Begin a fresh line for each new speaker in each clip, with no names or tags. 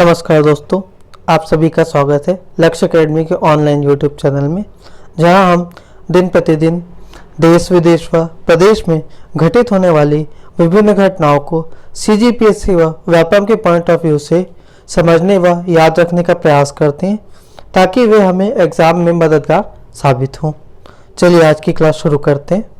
नमस्कार दोस्तों, आप सभी का स्वागत है लक्ष्य एकेडमी के ऑनलाइन यूट्यूब चैनल में, जहां हम दिन प्रतिदिन देश विदेश व प्रदेश में घटित होने वाली विभिन्न घटनाओं को सीजीपीएससी व व्यापम के पॉइंट ऑफ व्यू से समझने व याद रखने का प्रयास करते हैं ताकि वे हमें एग्जाम में मददगार साबित हों। चलिए आज की क्लास शुरू करते हैं।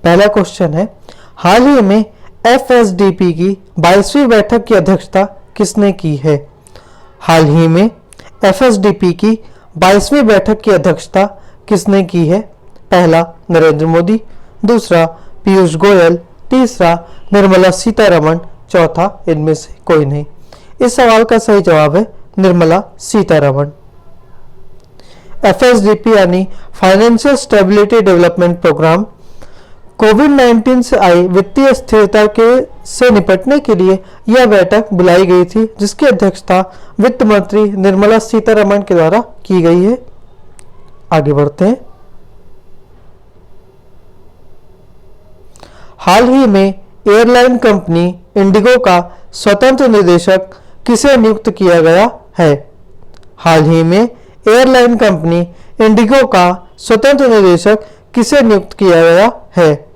पहला क्वेश्चन है, हाल ही में एफएसडीपी की 22वीं बैठक की अध्यक्षता किसने की है? हाल ही में एफएसडीपी की 22वीं बैठक की अध्यक्षता किसने की है? पहला नरेंद्र मोदी, दूसरा पीयूष गोयल, तीसरा निर्मला सीतारमण, चौथा इनमें से कोई नहीं। इस सवाल का सही जवाब है निर्मला सीतारमण। एफएसडीपी यानी फाइनेंशियल स्टेबिलिटी डेवलपमेंट प्रोग्राम कोविड-19 से आई वित्तीय स्थिरता से निपटने के लिए यह बैठक बुलाई गई थी, जिसकी अध्यक्षता वित्त मंत्री निर्मला सीतारमण के द्वारा की गई है। आगे बढ़ते हैं। हाल ही में एयरलाइन कंपनी इंडिगो का स्वतंत्र निदेशक किसे नियुक्त किया गया है? हाल ही में एयरलाइन कंपनी इंडिगो का स्वतंत्र निदेशक किसे नियुक्त किया गया है?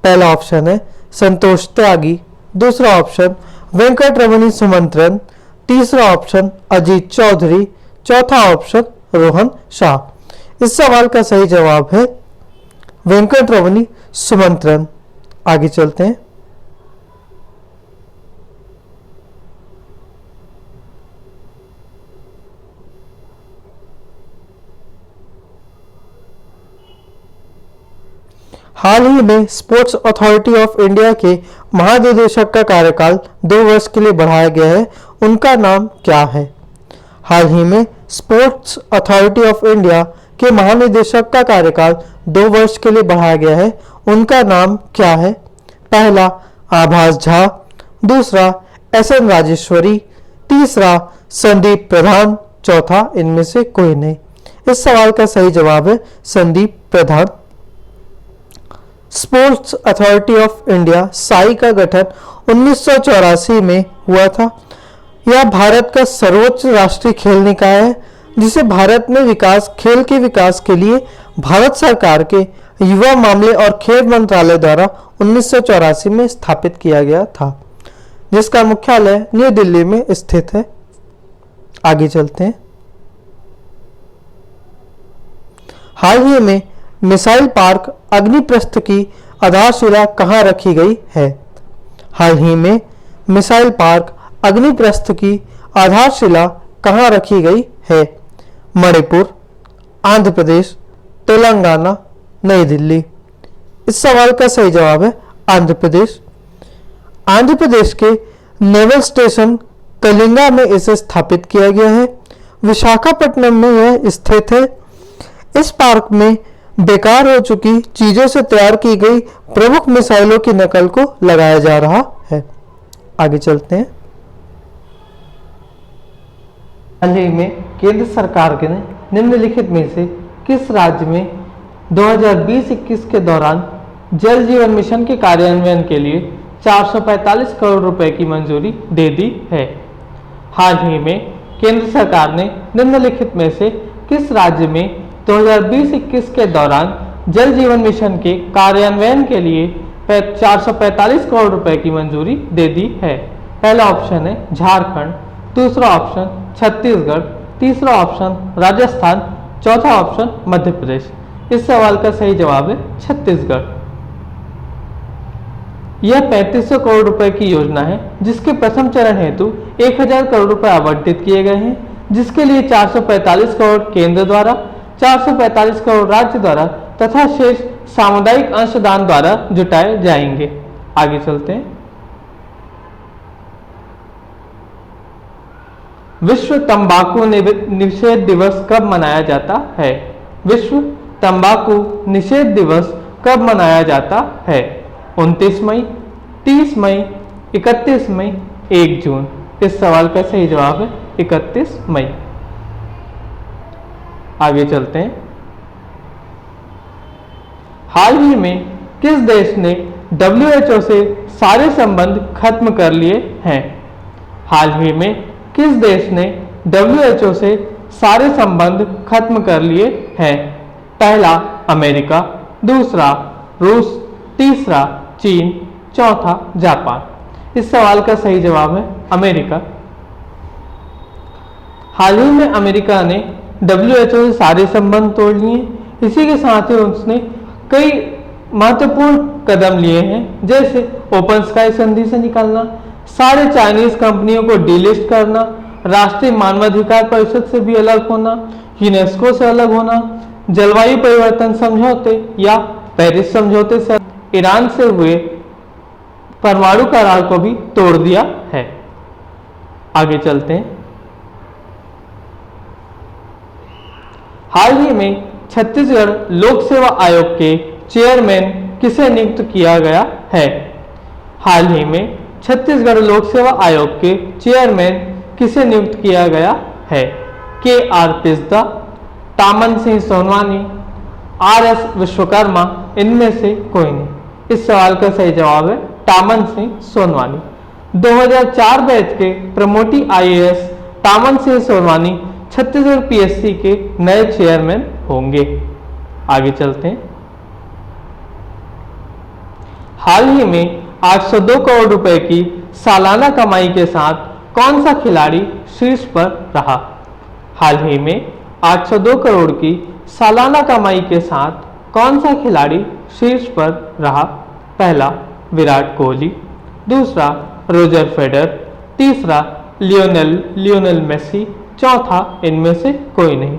पहला ऑप्शन है संतोष त्यागी, दूसरा ऑप्शन वेंकटरमणी सुमंत्रन, तीसरा ऑप्शन अजीत चौधरी, चौथा ऑप्शन रोहन शाह। इस सवाल का सही जवाब है वेंकटरमणी सुमंत्रन। आगे चलते हैं। हाल ही में स्पोर्ट्स अथॉरिटी ऑफ इंडिया के महानिदेशक का कार्यकाल 2 वर्ष के लिए बढ़ाया गया है, उनका नाम क्या है? हाल ही में स्पोर्ट्स अथॉरिटी ऑफ इंडिया के महानिदेशक का कार्यकाल 2 वर्ष के लिए बढ़ाया गया है, उनका नाम क्या है? पहला आभास झा, दूसरा एसएन राजेश्वरी, तीसरा संदीप प्रधान, चौथा इनमें से कोई नहीं। इस सवाल का सही जवाब है Sandeep Pradhan. Sports authority of India SAI का गठन 1984 में हुआ था। यह भारत का सर्वोच्च राष्ट्रीय खेल निकाय है, जिसे भारत में खेल के विकास के लिए भारत सरकार के युवा मामले और खेल मंत्रालय द्वारा 1984 में स्थापित किया गया था, जिसका मुख्यालय न्यू दिल्ली में स्थित है। आगे चलते हैं। हाल ही में मिसाइल पार्क अग्निप्रस्थ की आधारशिला कहाँ रखी गई है? हाल ही में मिसाइल पार्क अग्निप्रस्थ की आधारशिला कहाँ रखी गई है? मणिपुर, आंध्र प्रदेश, तेलंगाना, नई दिल्ली। इस सवाल का सही जवाब है आंध्र प्रदेश। आंध्र प्रदेश के नेवल स्टेशन कलिंगा में इसे स्थापित किया गया है। विशाखापट्टनम में यह स्थित है। इस पार्क में बेकार हो चुकी चीजों से तैयार की गई प्रमुख मिसाइलों की नकल को लगाया जा रहा है। आगे चलते हैं। हाल ही में केंद्र सरकार के निम्नलिखित में से किस राज्य में 2020-21 के दौरान जल जीवन मिशन के कार्यान्वयन के लिए 445 करोड़ रुपए की मंजूरी दे दी है? हाल ही में केंद्र सरकार ने निम्नलिखित में से किस राज्य में 2020-21 के दौरान जल जीवन मिशन के कार्यान्वयन के लिए 445 करोड़ रुपए की मंजूरी दे दी है? पहला ऑप्शन है झारखंड, दूसरा ऑप्शन छत्तीसगढ़, तीसरा ऑप्शन राजस्थान, चौथा ऑप्शन मध्य प्रदेश। इस सवाल का सही जवाब है छत्तीसगढ़। यह 3500 करोड़ रुपए की योजना है, जिसके प्रथम चरण हेतु 1000 करोड़ रुपए आवंटित किए गए हैं, जिसके लिए 445 करोड़ केंद्र द्वारा, 445 करोड़ राज्य द्वारा तथा शेष सामुदायिक अंशदान द्वारा जुटाए जाएंगे। आगे चलते हैं। विश्व तंबाकू निषेध दिवस कब मनाया जाता है? विश्व तंबाकू निषेध दिवस कब मनाया जाता है? 29 मई, 30 मई, 31 मई, 1 जून। इस सवाल का सही जवाब है 31 मई। आगे चलते हैं। हाल ही में किस देश ने WHO से सारे संबंध खत्म कर लिए हैं? हाल ही में किस देश ने WHO से सारे संबंध खत्म कर लिए हैं? पहला अमेरिका, दूसरा रूस, तीसरा चीन, चौथा जापान। इस सवाल का सही जवाब है अमेरिका। हाल ही में अमेरिका ने WHO से सारे संबंध तोड़ लिए। इसी के साथ ही उसने कई महत्वपूर्ण कदम लिए हैं, जैसे ओपन स्काई संधि से निकलना, सारे चाइनीज कंपनियों को डीलिस्ट करना, राष्ट्रीय मानवाधिकार परिषद से भी अलग होना, यूनेस्को से अलग होना, जलवायु परिवर्तन समझौते या पेरिस समझौते से ईरान से हुए परमाणु करार को भी तोड़ दिया है। आगे चलते हैं। हाल ही में छत्तीसगढ़ लोक सेवा आयोग के चेयरमैन किसे नियुक्त किया गया है? हाल ही में छत्तीसगढ़ लोक सेवा आयोग के चेयरमैन किसे नियुक्त किया गया है? KR पिस्दा, टामन सिंह सोनवानी, RS विश्वकर्मा, इनमें से कोई नहीं। इस सवाल का सही जवाब है टामन सिंह सोनवानी। 2004 बैच के प्रमोटी IAS टामन सिंह सोनवानी छत्तीसगढ़ PSC के नए चेयरमैन होंगे। आगे चलते हैं। हाल ही में 802 करोड़ रुपए की सालाना कमाई के साथ कौन सा खिलाड़ी शीर्ष पर रहा? हाल ही में 802 करोड़ की सालाना कमाई के साथ कौन सा खिलाड़ी शीर्ष पर रहा? पहला विराट कोहली, दूसरा रोजर फेडर, तीसरा लियोनेल मेसी, चौथा इनमें से कोई नहीं।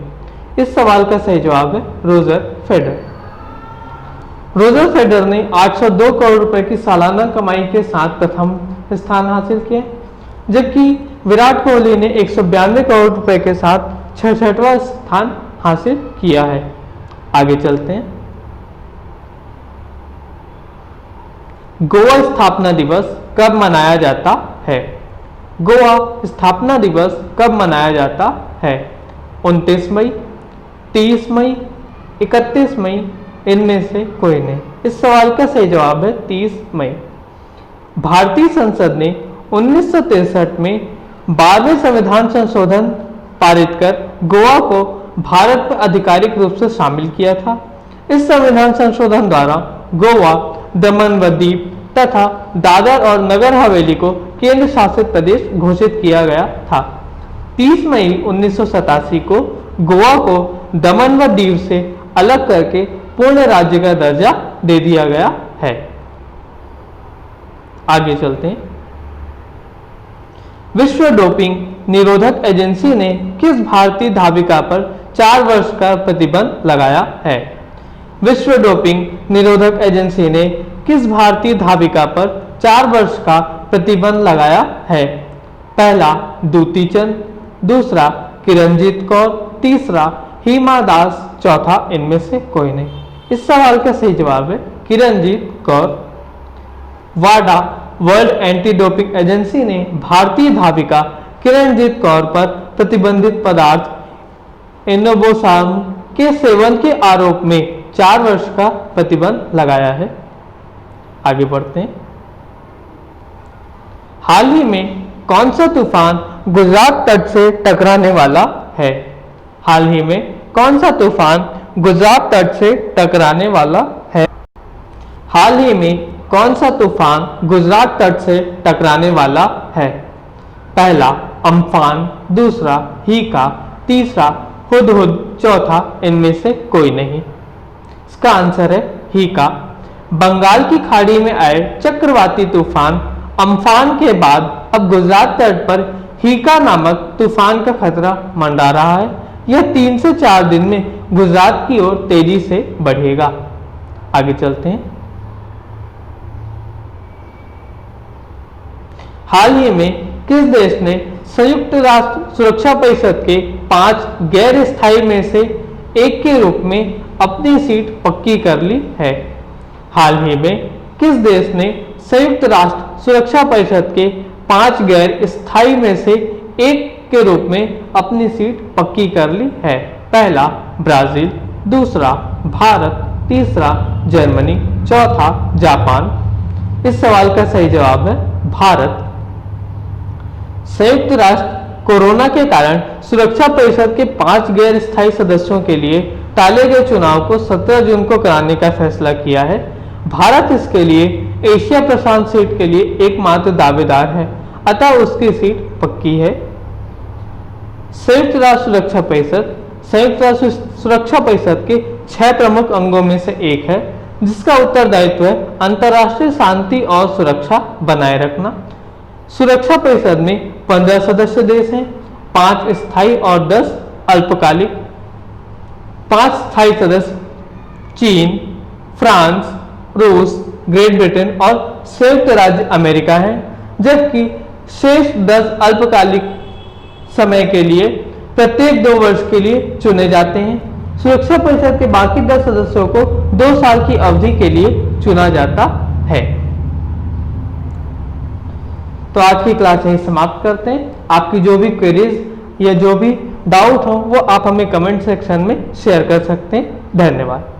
इस सवाल का सही जवाब है रोजर फेडर। रोजर फेडर ने 802 करोड़ रुपए की सालाना कमाई के साथ प्रथम स्थान हासिल किया, जबकि विराट कोहली ने 192 करोड़ रुपए के साथ 66वां स्थान हासिल किया है। आगे चलते हैं। गोवा स्थापना दिवस कब मनाया जाता है? गोवा स्थापना दिवस कब मनाया जाता है? 29 मई, 30 मई, 31 मई, इनमें से कोई नहीं। इस सवाल का सही जवाब है 30 मई। भारतीय संसद ने 1963 में 12वें संविधान संशोधन पारित कर गोवा को भारत में आधिकारिक रूप से शामिल किया था। इस संविधान संशोधन द्वारा गोवा, दमन व दीव तथा दादर और नगर हवेली को केंद्र शासित प्रदेश घोषित किया गया था। 30 मई 1987 को गोवा को दमन व दीव से अलग करके पूर्ण राज्य का दर्जा दे दिया गया है। आगे चलते हैं। विश्व डोपिंग निरोधक एजेंसी ने किस भारतीय धाविका पर 4 वर्ष का प्रतिबंध लगाया है? विश्व डोपिंग निरोधक एजेंसी ने किस भारतीय धाविका पर 4 वर्ष का प्रतिबंध लगाया है? पहला दूती चंद, दूसरा किरणजीत कौर, तीसरा हिमा दास, चौथा इनमें से कोई नहीं। इस सवाल का सही जवाब है किरणजीत कौर। वाडा वर्ल्ड एंटी डोपिंग एजेंसी ने भारतीय धाविका किरणजीत कौर पर प्रतिबंधित पदार्थ एनोबोसाम के सेवन के आरोप में 4 वर्ष का प्रतिबंध लगाया है। आगे बढ़ते हैं। हाल ही में कौन सा तूफान गुजरात तट से टकराने वाला है? हाल ही में कौन सा तूफान गुजरात तट से टकराने वाला है? हाल ही में कौन सा तूफान गुजरात तट से टकराने वाला है? पहला अम्फान, दूसरा हीका, तीसरा हुदहुद, चौथा इनमें से कोई नहीं। इसका आंसर है हीका। बंगाल की खाड़ी में आए चक्रवाती तूफान अम्फान के बाद अब गुजरात तट पर हीका नामक तूफान का खतरा मंडरा रहा है। यह 3 से 4 दिन में गुजरात की ओर तेजी से बढ़ेगा। आगे चलते हैं। हाल ही में किस देश ने संयुक्त राष्ट्र सुरक्षा परिषद के 5 गैर स्थायी में से एक के रूप में अपनी सीट पक्की कर ली है? हाल ही में किस देश ने संयुक्त राष्ट्र सुरक्षा परिषद के 5 गैर स्थायी में से एक के रूप में अपनी सीट पक्की कर ली है? पहला ब्राजील, दूसरा भारत, तीसरा जर्मनी, चौथा जापान। इस सवाल का सही जवाब है भारत। संयुक्त राष्ट्र कोरोना के कारण सुरक्षा परिषद के 5 गैर स्थायी सदस्यों के लिए टाले गए चुनाव को 17 जून को कराने का फैसला किया है। भारत इसके लिए एशिया प्रशांत सीट के लिए एकमात्र दावेदार है, अतः उसकी सीट पक्की है। संयुक्त राष्ट्र सुरक्षा परिषद संयुक्त राष्ट्र सुरक्षा परिषद के 6 प्रमुख अंगों में से एक है, जिसका उत्तरदायित्व है अंतर्राष्ट्रीय शांति और सुरक्षा बनाए रखना। सुरक्षा परिषद में 15 सदस्य देश हैं, 5 स्थायी और 10 अल्पकालिक। 5 स्थायी सदस्य चीन, फ्रांस, रूस, ग्रेट ब्रिटेन और संयुक्त राज्य अमेरिका हैं, जबकि शेष 10 अल्पकालिक समय के लिए प्रत्येक 2 वर्ष के लिए चुने जाते हैं। सुरक्षा परिषद के बाकी 10 सदस्यों को 2 साल की अवधि के लिए चुना जाता है। तो आज की क्लास यही समाप्त करते हैं। आपकी जो भी क्वेरीज या जो भी डाउट हो वो आप हमें कमेंट सेक्शन में शेयर कर सकते हैं। धन्यवाद।